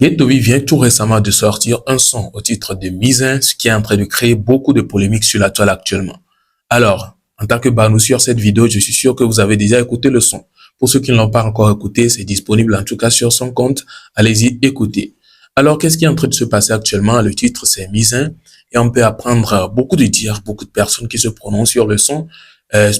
Getovi vient tout récemment de sortir un son au titre de Misin, ce qui est en train de créer beaucoup de polémiques sur la toile actuellement. Alors, en tant que Banou sur cette vidéo, je suis sûr que vous avez déjà écouté le son. Pour ceux qui ne l'ont pas encore écouté, c'est disponible en tout cas sur son compte. Allez-y, écoutez. Alors, qu'est-ce qui est en train de se passer actuellement? Le titre, c'est Misin. Et on peut apprendre beaucoup de dires, beaucoup de personnes qui se prononcent sur le son.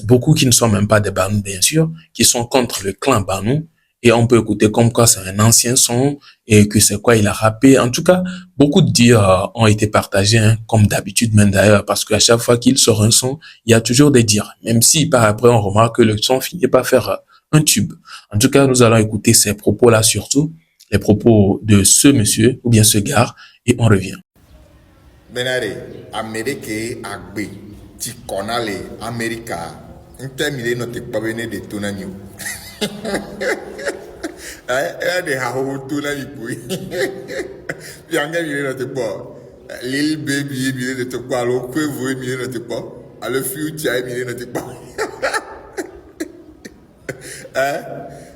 Beaucoup qui ne sont même pas des Banou, bien sûr, qui sont contre le clan Banou. Et on peut écouter comme quoi c'est un ancien son et que c'est quoi il a rappé. En tout cas, beaucoup de dires ont été partagés, hein, comme d'habitude même d'ailleurs, parce qu'à chaque fois qu'il sort un son, il y a toujours des dires. Même si par après on remarque que le son finit par faire un tube. En tout cas, nous allons écouter ces propos-là surtout, les propos de ce monsieur ou bien ce gars, et on revient. Benare, Amérique agbe, ti konale, America, intermile no te pabene de tonanyo. De haho tonani pui. Yanga mile no te po. Lil baby mile no te po, alo kwevo mile no te po. Alo future mile no te po.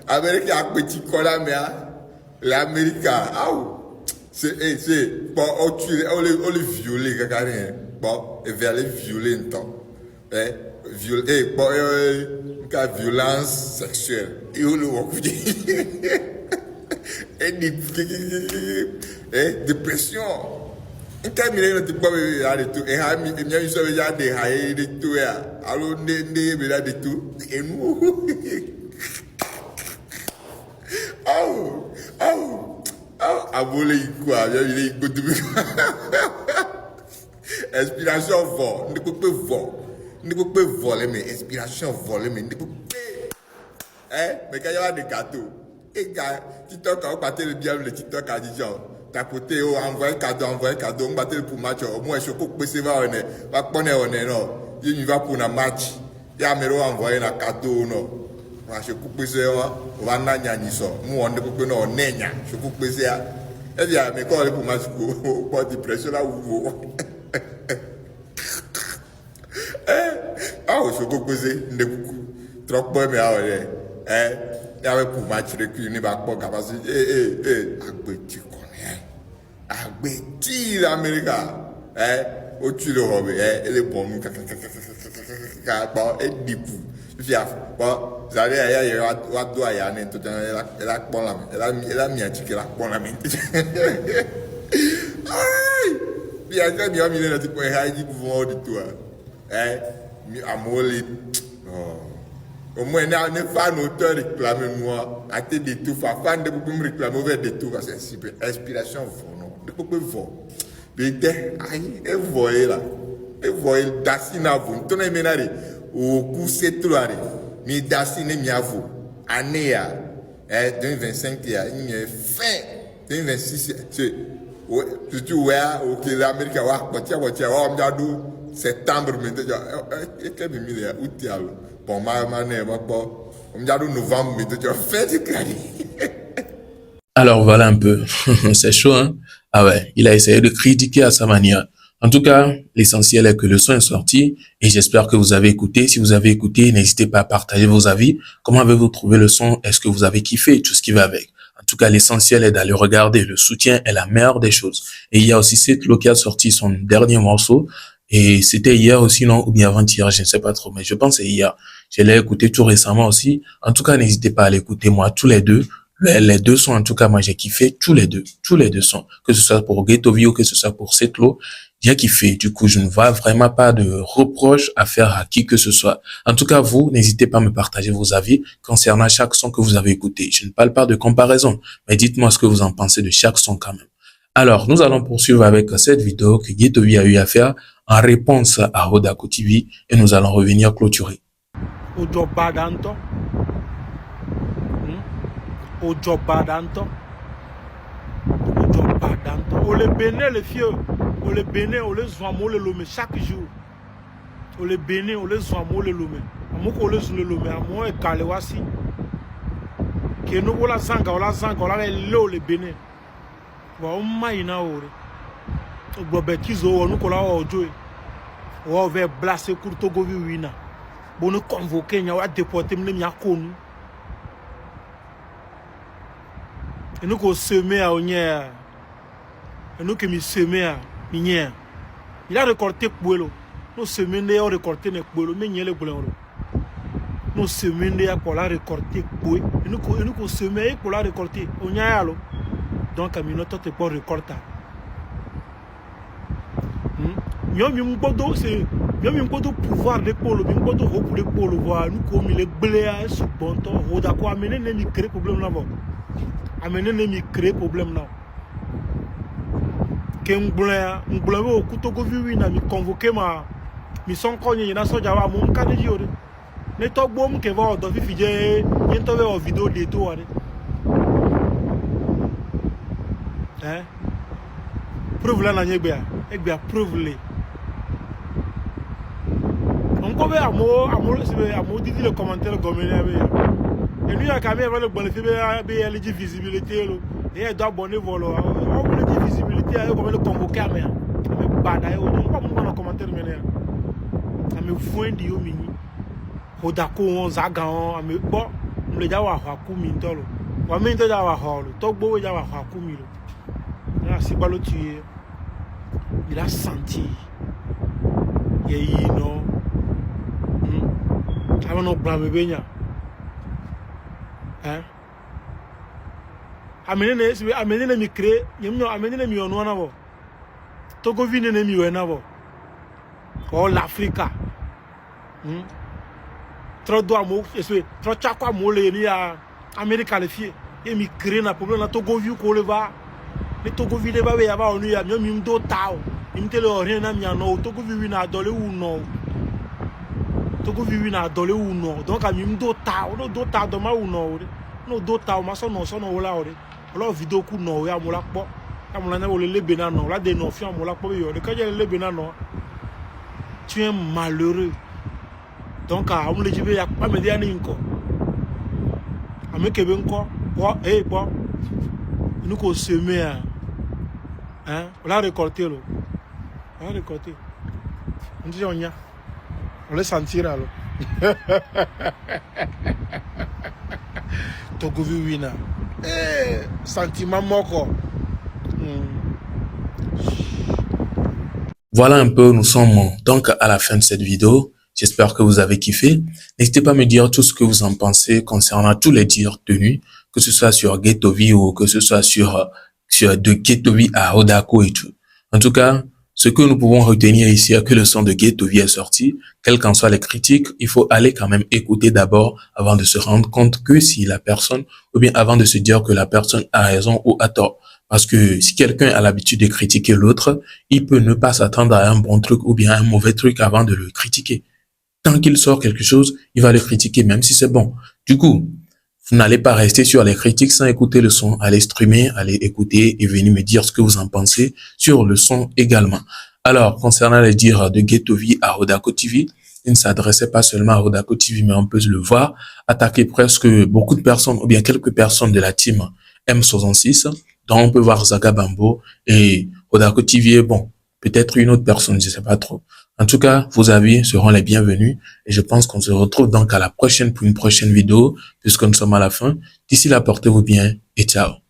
Amérique agbe ti konale mea, l'Amérique, c'est bon, on les violer cacarien bon et vers les violer en temps violer bon cas violence sexuelle et on le voit et dépression un cas milé notre pas de tout et bien il savait déjà des haïs de tout alors de tout et nous abole quoi, il est inspiration vol, ne peut pas vol, ne peut pas voler mais inspiration voler mais ne peut pas. Mais quand il y a des gâteaux, et gars, TikTok a battu le diable, le TikTok a dit genre, tapoter, envoyer un cadeau, on battait pour match, au moins je peux pas se voir on est, pas connaître on est non, il va pour un match, il y a méro envoyer un cadeau non. Je coupe ça, on va n'anya ni ça. Moi, on ne peut pas non n'enya. Je coupe ça. Et bien, mais quand on est pour match, pour dépression là où ah, je coupe ça. Ne beaucoup. Trop peu mais ah ouais. Il y avait pour match recul, ne va pas capacité. Agbetti connaît. Agbetti l'Amérique. Au-dessus de Robert, elle est bonne. Et du coup. Bon, vous allez il y a tout à y aller tout elle a bon la elle a mis un ticket là bon la main bien quand il y a mis le type il dit pour de toi amolé au moins ne pas auteur réclamer moi à te de tout fan de pour me réclamer vers de tout parce que c'est inspiration non de pour voir bête aïe et voyez là et voyez d'assina vous ton ménage au coup c'est trop arrêté mais d'assiner miavo année 2025 il y a une fin 2026 c'est surtout ouais OK l'Amérique va partir on m'a dit septembre maintenant et que me mille août alors bon ma mané bon on m'a dit novembre maintenant fin du crédit. Alors voilà un peu, c'est chaud hein. Ah ouais, il a essayé de critiquer à sa manière. En tout cas, l'essentiel est que le son est sorti et j'espère que vous avez écouté. Si vous avez écouté, n'hésitez pas à partager vos avis. Comment avez-vous trouvé le son? Est-ce que vous avez kiffé tout ce qui va avec? En tout cas, l'essentiel est d'aller regarder. Le soutien est la meilleure des choses. Et il y a aussi Setlo qui a sorti son dernier morceau. Et c'était hier aussi, non? Ou bien avant-hier, je ne sais pas trop, mais je pense que c'est hier. Je l'ai écouté tout récemment aussi. En tout cas, n'hésitez pas à l'écouter, moi, tous les deux. Les deux sons, en tout cas, moi, j'ai kiffé tous les deux sons. Que ce soit pour Getovi ou que ce soit pour Setlo. J'ai kiffé. Du coup, je ne vois vraiment pas de reproches à faire à qui que ce soit. En tout cas, vous, n'hésitez pas à me partager vos avis concernant chaque son que vous avez écouté. Je ne parle pas de comparaison, mais dites-moi ce que vous en pensez de chaque son quand même. Alors, nous allons poursuivre avec cette vidéo que Getovi a eu à faire en réponse à Hodako TV et nous allons revenir clôturer. Ojo badanto. Ojo badanto. Ojo badanto. On les bénit les fieux. On les bénit, on les zoamo le lomé chaque jour. On les bénit, on les zoamo le lomé. Amoko les le lomé, amo e kalewasi. Que nous voilà zanga, on les bénit. Wa maina ore. Bobe kizo onu kola ojo. Wa ve blase kurto govi wina. Bonu convoquer nya wa déporter mne nya konu. Et nous qu'on semait à Onier. Et nous qui m'y semait à Minier. Il a récolté Pouelo. Nous semés à récolter les Pouelo. Mais il y a les Pouelo. Nous semés à pour la récolter Poué. Et nous qu'on semait pour la récolter. Onier alors. Donc à Minoto te pour récolter. Nous avons un pouvoir de polo, nous avons un pouvoir de polo. Nous comme il est blé à ce bon temps. On a quoi amener les créer problème là-bas. Amener les créer problème là. Qu'un blé au couteau que vu na mi convoqué ma mission cogné na soja wa mon cadre jure. Ne to bom que va dans vifi je yento ve vidéo de to are. Hein? Preuve là na nyebea. Egbea preuve le. On peut amour dit le commentaire comme et lui a quand même le bon fait visibilité et il doit abonner volo on veut dire visibilité comme le convoquer mais bada on pas mon commentaire mais me fouin di o mini o da ko on zaga on me bon le ja wa ku mi ntolo wa mi nto ja wa holo to gbo ja wa ku mi lo na si balo tuer il a senti il non avant non blâme benya hein amenene mi créer yemno amenene mi ono na bo togo vine ne mi wena bo o l'Africa trop do amo espé trop chakwa mo le ni a America le fie et mi créer na problème na togo vi ko le va le togo vi le ba ya ba onu ya mi ndo tao mi tele rien na mi ano togo vi na dole u no Togo vivi na dole ou non donc a mi do ta do ma ou non no do ta ma so no wala ore lo video ku no ya mo la po ya mo la na le bena no la de no fi mo la po yo de ka je le bena no tu es malheureux donc a mo le jibe ya pa me dia ni nko a me kebe nko wa bo nous ko semer hein on l'a récolté lo on l'a récolté on dit on y a on le sentir alors. Togo Viwina. Sentiment moko. Voilà un peu, nous sommes donc à la fin de cette vidéo. J'espère que vous avez kiffé. N'hésitez pas à me dire tout ce que vous en pensez concernant tous les dires tenus, que ce soit sur Ghettovi ou que ce soit sur de Ghettovi à Odako et tout. En tout cas, ce que nous pouvons retenir ici, c'est que le son de Ghettovi est sorti. Quelles qu'en soient les critiques, il faut aller quand même écouter d'abord avant de se rendre compte que si la personne, ou bien avant de se dire que la personne a raison ou a tort. Parce que si quelqu'un a l'habitude de critiquer l'autre, il peut ne pas s'attendre à un bon truc ou bien à un mauvais truc avant de le critiquer. Tant qu'il sort quelque chose, il va le critiquer même si c'est bon. Du coup, vous n'allez pas rester sur les critiques sans écouter le son. Allez streamer, allez écouter et venir me dire ce que vous en pensez sur le son également. Alors, concernant les dires de Ghettovi à Odako TV, il ne s'adressait pas seulement à Odako TV, mais on peut le voir attaquer presque beaucoup de personnes ou bien quelques personnes de la team M66, dont on peut voir Zaga Bambo et Odako TV. Bon, peut-être une autre personne, je ne sais pas trop. En tout cas, vos avis seront les bienvenus et je pense qu'on se retrouve donc à la prochaine pour une prochaine vidéo puisque nous sommes à la fin. D'ici là, portez-vous bien et ciao.